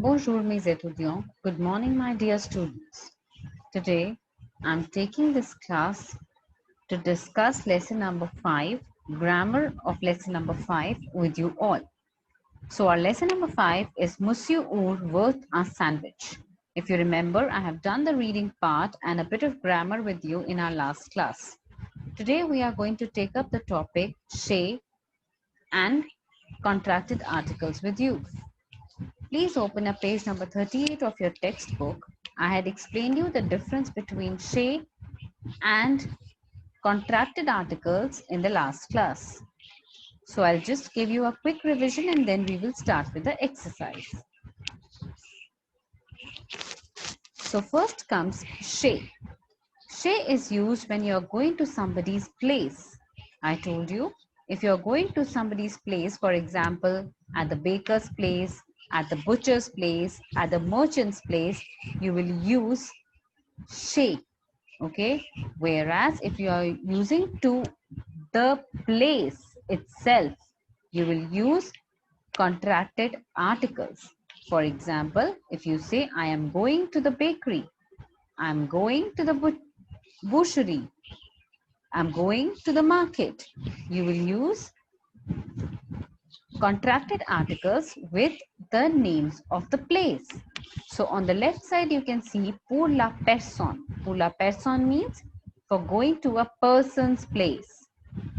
Bonjour mes étudiants. Good morning my dear students. Today I'm taking this class to discuss lesson number 5, grammar of lesson number 5 with you all. So our lesson number 5 is Monsieur Ur worth a sandwich. If you remember, I have done the reading part and a bit of grammar with you in our last class. Today we are going to take up the topic chez and contracted articles with you. Please open up page number 38 of your textbook. I had explained you the difference between chez and contracted articles in the last class. So I'll just give you a quick revision and then we will start with the exercise. So first comes chez. Chez is used when you're going to somebody's place. I told you, if you're going to somebody's place, for example, at the baker's place, at the butcher's place, at the merchant's place, you will use chez. Okay. Whereas if you are using to the place itself, you will use contracted articles. For example, if you say, I am going to the bakery, I am going to the butchery, I'm going to the market, you will use contracted articles with the names of the place. So on the left side, you can see pour la personne. Pour la personne means for going to a person's place.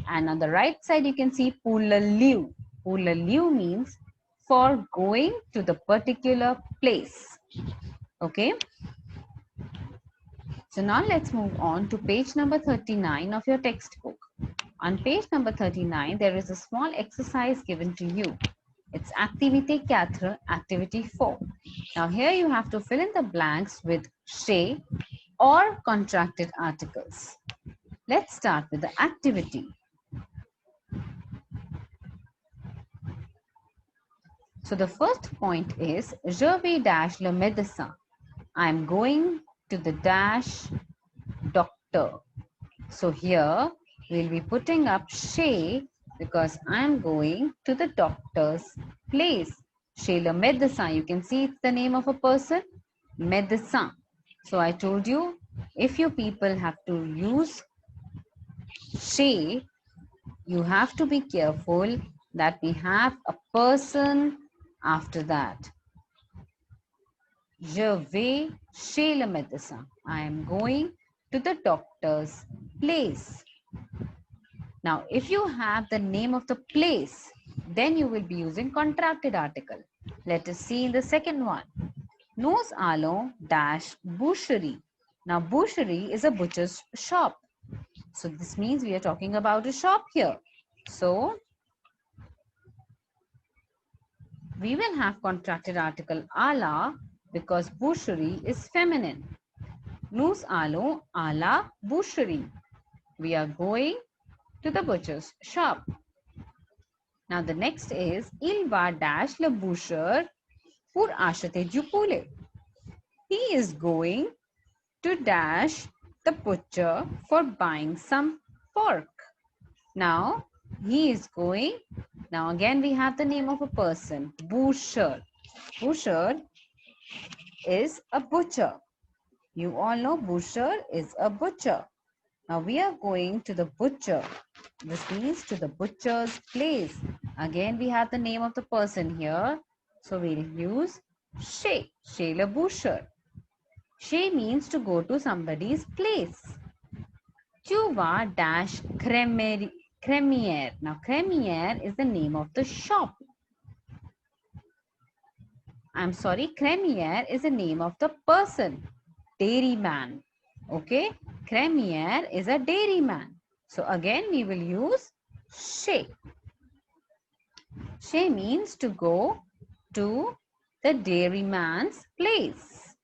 And on the right side, you can see pour le lieu. Pour le lieu means for going to the particular place. Okay. So now let's move on to page number 39 of your textbook. On page number 39, there is a small exercise given to you. It's activité 4, activity 4. Now here you have to fill in the blanks with chez or contracted articles. Let's start with the activity. So the first point is je vais dash le médecin. I am going to the dash doctor. So here we'll be putting up chez because I'm going to the doctor's place. Chez le médecin. You can see it's the name of a person. Médecin. So I told you, if you people have to use chez, you have to be careful that we have a person after that. Je vais chez le médecin. I am going to the doctor's place. Now, if you have the name of the place, then you will be using contracted article. Let us see in the second one. Nous allons dash boucherie. Now, boucherie is a butcher's shop. So, this means we are talking about a shop here. So, we will have contracted article à la because boucherie is feminine. Nous allons à la boucherie. We are going to the butcher's shop. Now the next is il va dash le boucher pour acheter du poulet. He is going to dash the butcher for buying some pork. Now he is going. Now again we have the name of a person, boucher. Boucher is a butcher. You all know butcher is a butcher. Now we are going to the butcher. This means to the butcher's place. Again, we have the name of the person here. So we'll use chez, chez le boucher. Chez means to go to somebody's place. Tu vas dash crémière. Now crémière is the name of the shop. I'm sorry, crémière is the name of the person. Dairyman. Okay, crémière is a dairyman. So again we will use chez. Chez means to go to the dairyman's place.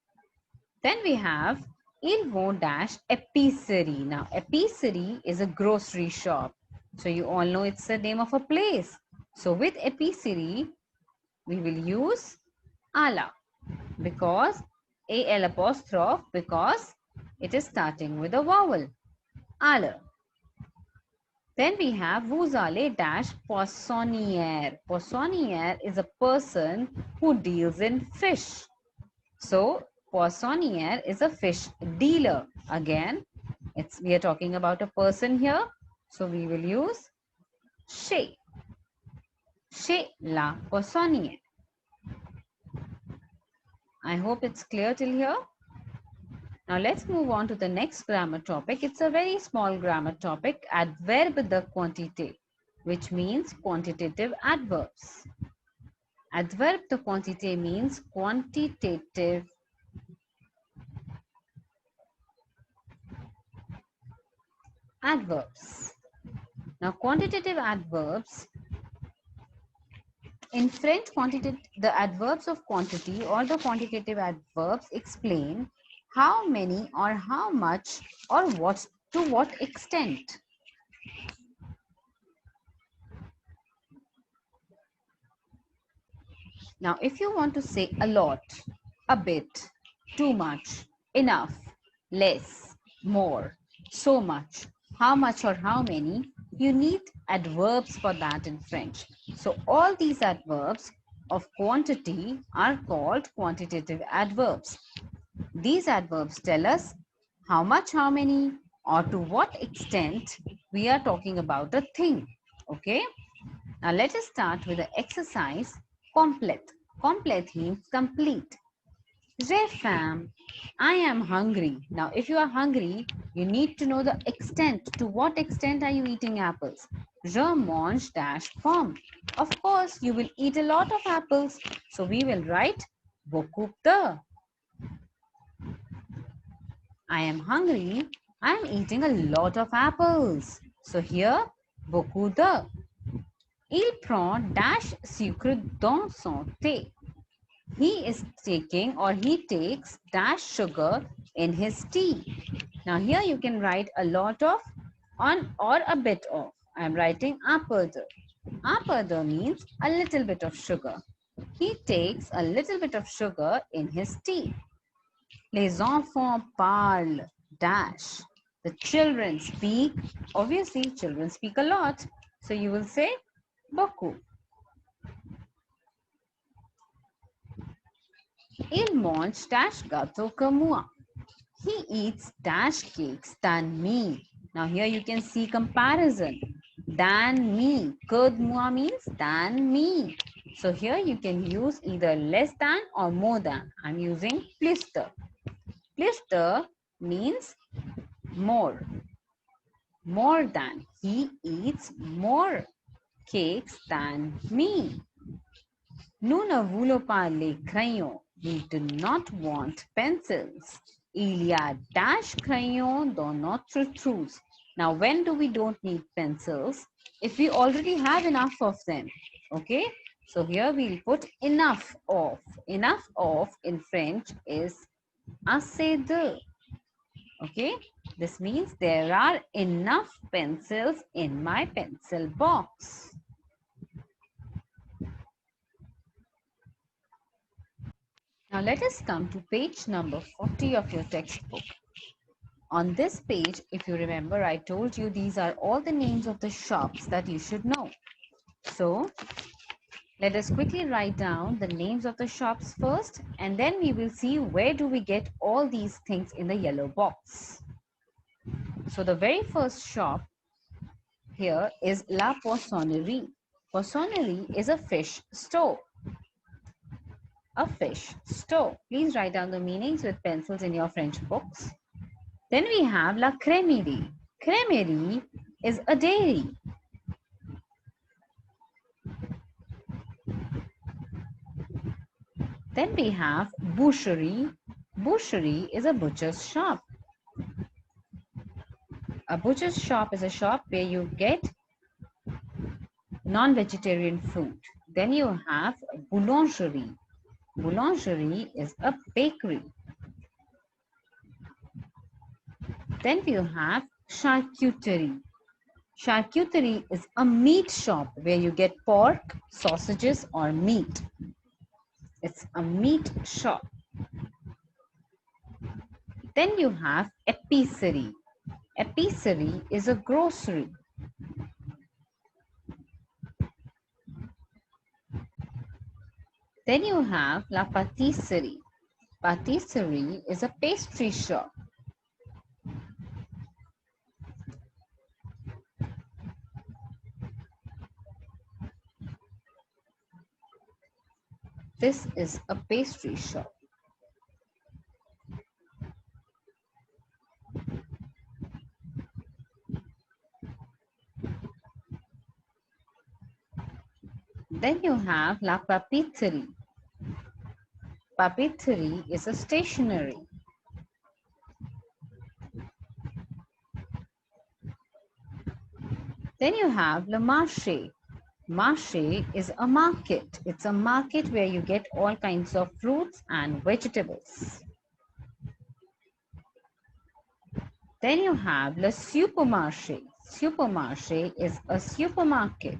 Then we have ils vont dash épicerie. Now épicerie is a grocery shop. So you all know it's the name of a place. So with épicerie we will use à la because al apostrophe because it is starting with a vowel. À la. Then we have vous allez dash poissonnière. Poissonnière is a person who deals in fish. So poissonnière is a fish dealer. Again, we are talking about a person here. So we will use chez. Chez la poissonnière. I hope it's clear till here. Now let's move on to the next grammar topic. It's a very small grammar topic, adverb de quantité, which means quantitative adverbs. Adverb de quantité means quantitative adverbs. Now quantitative adverbs, in French, the adverbs of quantity or the quantitative adverbs explain how many or how much or what to what extent. Now, if you want to say a lot, a bit, too much, enough, less, more, so much, how much or how many, you need adverbs for that in French. So all these adverbs of quantity are called quantitative adverbs. These adverbs tell us how much, how many, or to what extent we are talking about a thing. Okay? Now let us start with the exercise complete. Complete means complete. J'ai faim. I am hungry. Now if you are hungry, you need to know the extent. To what extent are you eating apples? Je mange dash pomme. Of course, you will eat a lot of apples. So we will write beaucoup de. I am hungry. I am eating a lot of apples. So here, beaucoup de. Il prend dash sucre dans son thé. He is taking or he takes dash sugar in his tea. Now here you can write a lot of on or a bit of. I am writing un peu de. Un peu de means a little bit of sugar. He takes a little bit of sugar in his tea. Les enfants parlent dash. The children speak. Obviously, children speak a lot. So you will say beaucoup. Il mange dash gâteau que moi. He eats dash cakes than me. Now here you can see comparison. Than me. Que de moi means than me. So here you can use either less than or more than. I'm using plus de. Plus de means more. More than. He eats more cakes than me. Nous ne voulons pas les crayons. We do not want pencils. Il y a dash crayons dans notre trousse. Now, when do we don't need pencils? If we already have enough of them. Okay? So here we'll put enough of. Enough of in French is assez de. Okay? This means there are enough pencils in my pencil box. Now let us come to page number 40 of your textbook. On this page, if you remember, I told you these are all the names of the shops that you should know. So let us quickly write down the names of the shops first, and then we will see where do we get all these things in the yellow box. So the very first shop here is La Poissonnerie. Poissonnerie is a fish store. A fish store. Please write down the meanings with pencils in your French books. Then we have La Crèmerie. Crèmerie is a dairy. Then we have Boucherie. Boucherie is a butcher's shop. A butcher's shop is a shop where you get non-vegetarian food. Then you have Boulangerie. Boulangerie is a bakery. Then you have charcuterie. Charcuterie is a meat shop where you get pork, sausages, or meat. It's a meat shop. Then you have épicerie. Épicerie is a grocery. Then you have la pâtisserie. Patisserie is a pastry shop. This is a pastry shop. Then you have la papeterie. Papeterie is a stationery. Then you have le marché. Marché is a market. It's a market where you get all kinds of fruits and vegetables. Then you have le supermarché. Supermarché is a supermarket.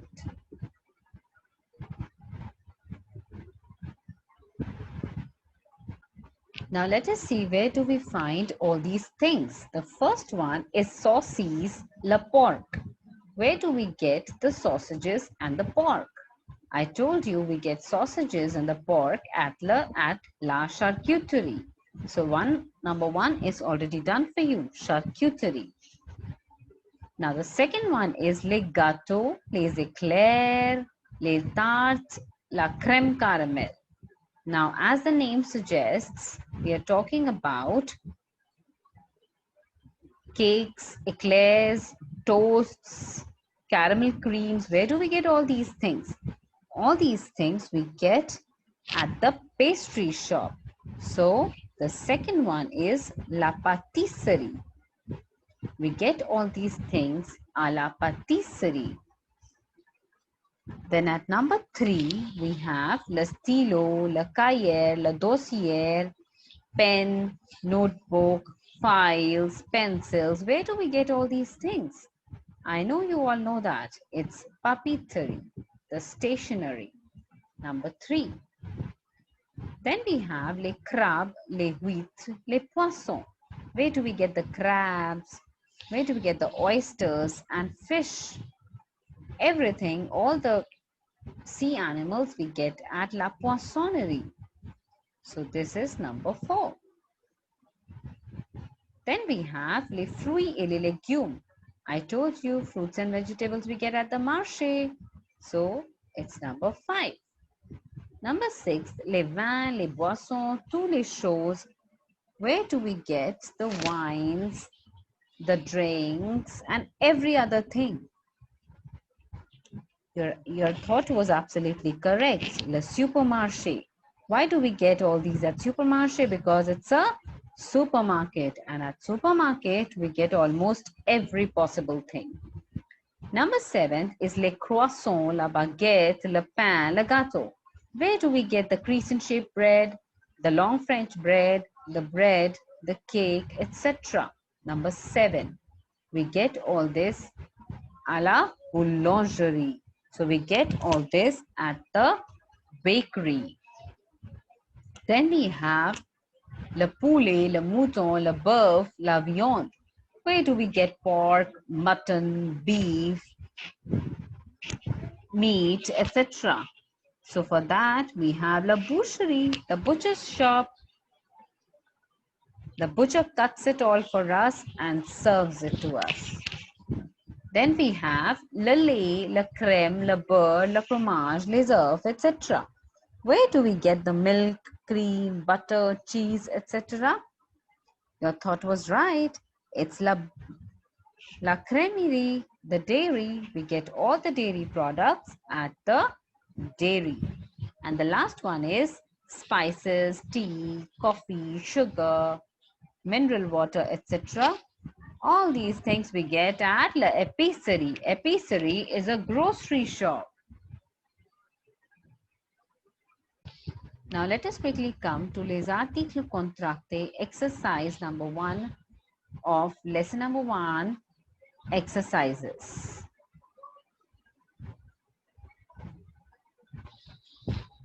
Now let us see, where do we find all these things. The first one is saucisse le porc. Where do we get the sausages and the pork? I told you we get sausages and the pork at la charcuterie. So number one is already done for you, charcuterie. Now the second one is les gâteaux, les éclairs, les tartes, la crème caramel. Now, as the name suggests, we are talking about cakes, eclairs, toasts, caramel creams. Where do we get all these things? All these things we get at the pastry shop. So, the second one is la pâtisserie. We get all these things à la pâtisserie. Then at number 3, we have le stylo, le cahier, le dossier, pen, notebook, files, pencils. Where do we get all these things? I know you all know that. It's papeterie, the stationery. Number 3. Then we have les crabes, les huîtres, les poissons. Where do we get the crabs? Where do we get the oysters and fish? Everything, all the sea animals we get at la poissonnerie. So this is number 4. Then we have les fruits et les légumes. I told you fruits and vegetables we get at the marché. So it's number 5. Number 6, les vins, les boissons, tous les choses. Where do we get the wines, the drinks, and every other thing? Your thought was absolutely correct. Le supermarché. Why do we get all these at supermarché? Because it's a supermarket, and at supermarket we get almost every possible thing. Number 7 is les croissants, la baguette, le pain, le gâteau. Where do we get the crescent shaped bread, the long French bread, the cake, etc.? Number 7, we get all this à la boulangerie. So we get all this at the bakery. Then we have le poulet, le mouton, le bœuf, la viande. Where do we get pork, mutton, beef, meat, etc.? So for that, we have la boucherie, the butcher's shop. The butcher cuts it all for us and serves it to us. Then we have le lait, le crème, le beurre, le fromage, les œufs, etc. Where do we get the milk, cream, butter, cheese, etc.? Your thought was right. It's la crèmerie, the dairy. We get all the dairy products at the dairy. And the last one is spices, tea, coffee, sugar, mineral water, etc. All these things we get at la épicerie. Épicerie is a grocery shop. Now let us quickly come to les articles contractés, exercise number 1 of lesson number 1, exercises.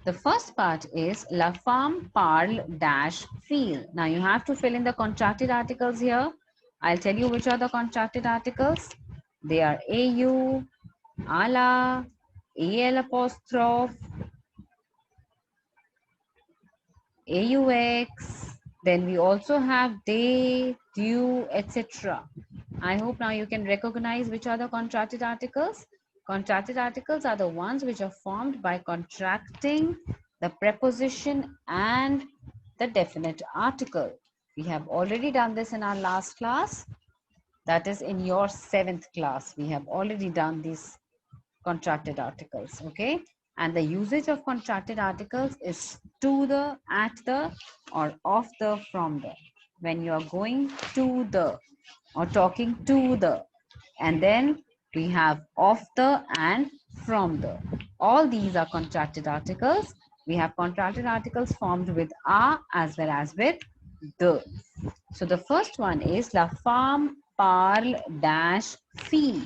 The first part is la femme parle dash feel. Now you have to fill in the contracted articles here. I'll tell you which are the contracted articles. They are AU, ALA, AL apostrophe, AUX. Then we also have they, due, etc. I hope now you can recognize which are the contracted articles. Contracted articles are the ones which are formed by contracting the preposition and the definite article. We have already done this in our last class. That is in your 7th class. We have already done these contracted articles, okay? And the usage of contracted articles is to the, at the, or of the, from the. When you are going to the or talking to the, and then we have of the and from the. All these are contracted articles. We have contracted articles formed with a as well as with the. So the first one is la femme parle dash fille.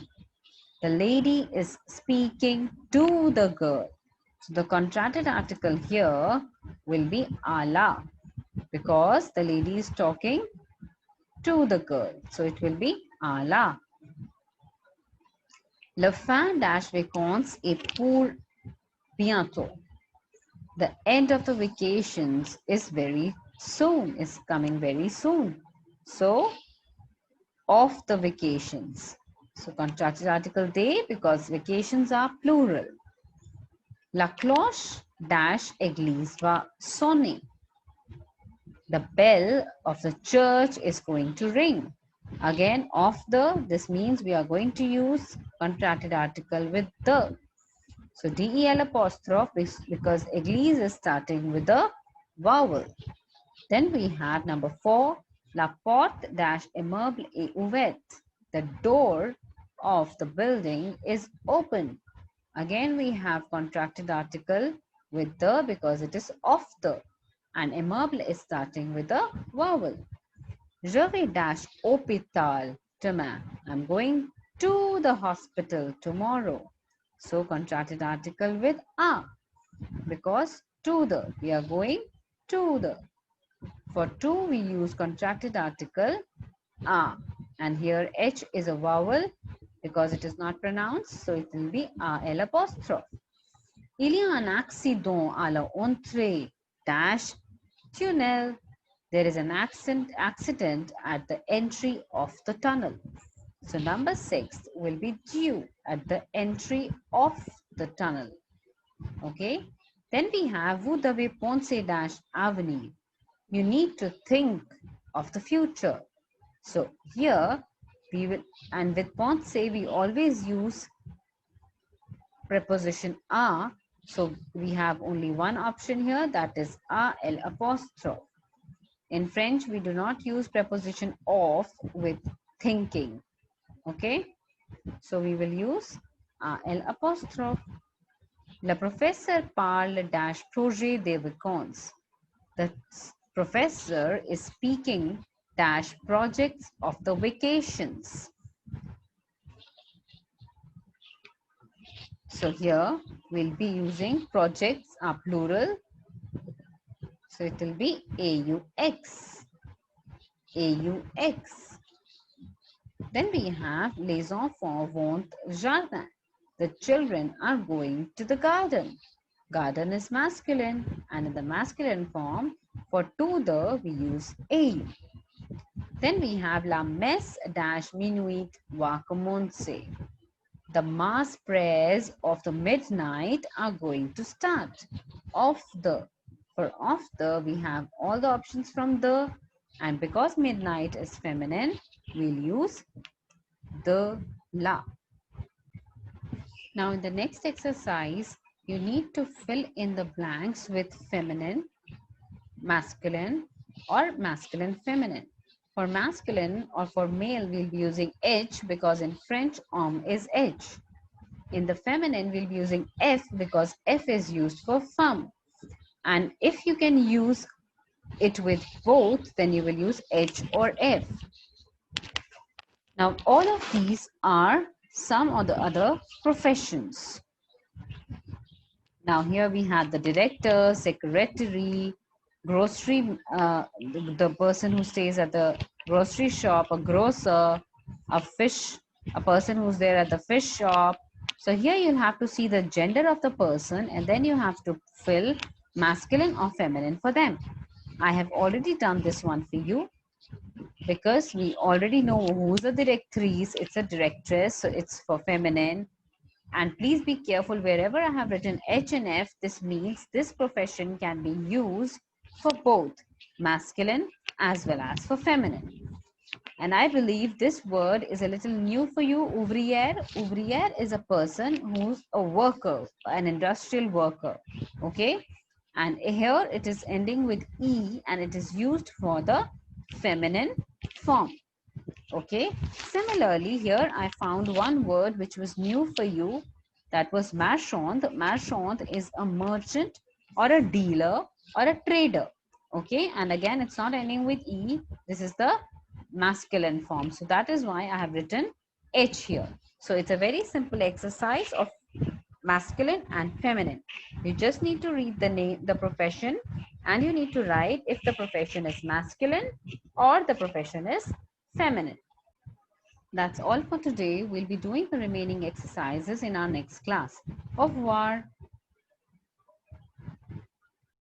The lady is speaking to the girl. So the contracted article here will be a la, because the lady is talking to the girl. So it will be a la. Le fin dash vacances est pour bientôt. The end of the vacations is very soon, is coming very soon. So, of the vacations. So, contracted article they, because vacations are plural. La cloche dash église va sonner. The bell of the church is going to ring. Again, of the, this means we are going to use contracted article with the. So del apostrophe because église is starting with a vowel. Then we have number 4, la porte dash immeuble est ouverte. The door of the building is open. Again, we have contracted article with the because it is of the, and immeuble is starting with a vowel. Je vais dash hôpital demain. I'm going to the hospital tomorrow. So contracted article with a, because to the, we are going to the. For to, we use contracted article a, and here h is a vowel because it is not pronounced, so it will be a l apostrophe. Il y a un accident à l'entrée dash tunnel. There is an accident at the entry of the tunnel. So number 6 will be due at the entry of the tunnel. Okay. Then we have vous devez penser dash avenir. You need to think of the future. So here we will, and with penser we always use preposition a. So we have only one option here, that is a l apostrophe. In French, we do not use preposition of with thinking. Okay. So we will use a l apostrophe. Le professeur parle dash projet des vacances. The professor is speaking dash projects of the vacations. So here we'll be using projects are plural. So it will be AUX. AUX. Then we have les enfants vont jardin. The children are going to the garden. Garden is masculine, and in the masculine form, for to the, we use AU. Then we have la messe dash minuit va commencer. The mass prayers of the midnight are going to start. Of the, for of the, we have all the options from the, and because midnight is feminine, we'll use the la. Now in the next exercise, you need to fill in the blanks with feminine, masculine, or masculine feminine. For masculine or for male, we'll be using H because in French, homme is H. In the feminine, we'll be using F because F is used for femme. And if you can use it with both, then you will use H or F. Now, all of these are some of the other professions. Now, here we have the director, secretary, grocery, the person who stays at the grocery shop, a grocer, a person who's there at the fish shop. So here you'll have to see the gender of the person, and then you have to fill masculine or feminine for them. I have already done this one for you because we already know who's a directrice. It's a directress, so it's for feminine. And please be careful, wherever I have written H and F, this means this profession can be used for both masculine as well as for feminine. And I believe this word is a little new for you, ouvrière. Ouvrière is a person who's a worker, an industrial worker. Okay. And here it is ending with E and it is used for the feminine form. Okay. Similarly, here I found one word which was new for you. That was marchand. Marchand is a merchant or a dealer or a trader. Okay. And again, it's not ending with E. This is the masculine form. So that is why I have written H here. So it's a very simple exercise of masculine and feminine. You just need to read the name, the profession, and you need to write if the profession is masculine or the profession is feminine. That's all for today. We'll be doing the remaining exercises in our next class. Au revoir.